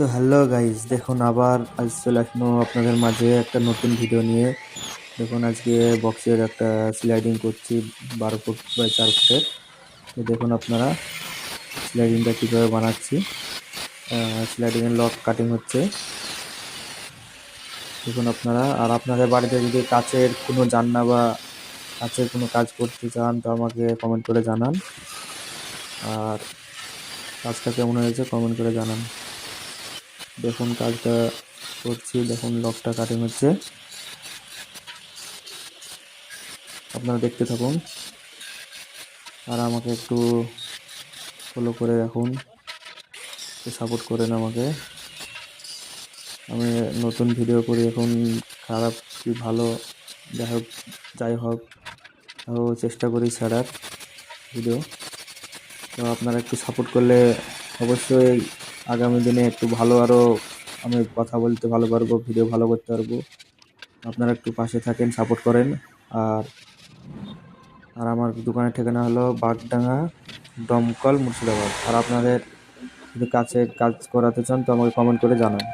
তো hello guys, দেখুন আবার আজ চলে আসলো আপনাদের মাঝে একটা নতুন ভিডিও নিয়ে। দেখুন আজকে বক্সের একটা স্লাইডিং করছি 12 ফুট বাই 4 ফুটের। তো দেখুন আপনারা স্লাইডিংটা কীভাবে বানাচ্ছি। স্লাইডিংয়ের লক কাটিং হচ্ছে দেখুন আপনারা। আর আপনাদের বাড়িতে যদি কাচের কোনো জানলা বা কাচের কোনো কাজ করতে চান তো আমাকে কমেন্ট করে জানান। আর কাজটা কেমন হয়েছে কমেন্ট করে জানান। দেখুন কাজটা করছি, দেখুন লকটা কাটিং হচ্ছে, আপনারা দেখতে থাকুন আর আমাকে একটু ফলো করে রাখুন, একটু সাপোর্ট করেন আমাকে। আমি নতুন ভিডিও করি এখন, খারাপ কি ভালো যাই হোক তাও চেষ্টা করি ছাড়ার ভিডিও। তো আপনারা একটু সাপোর্ট করলে অবশ্যই আগামী দিনে একটু ভালো আরও আমি কথা বলতে ভালো পারবো, ভিডিও ভালো করতে পারবো। আপনারা একটু পাশে থাকেন, সাপোর্ট করেন। আর আর আমার দোকানের ঠিকানা হলো বাগডাঙ্গা, দমকল, মুর্শিদাবাদ। আর আপনাদের যদি কাছে কাজ করাতে চান তো আমাকে কমেন্ট করে জানান।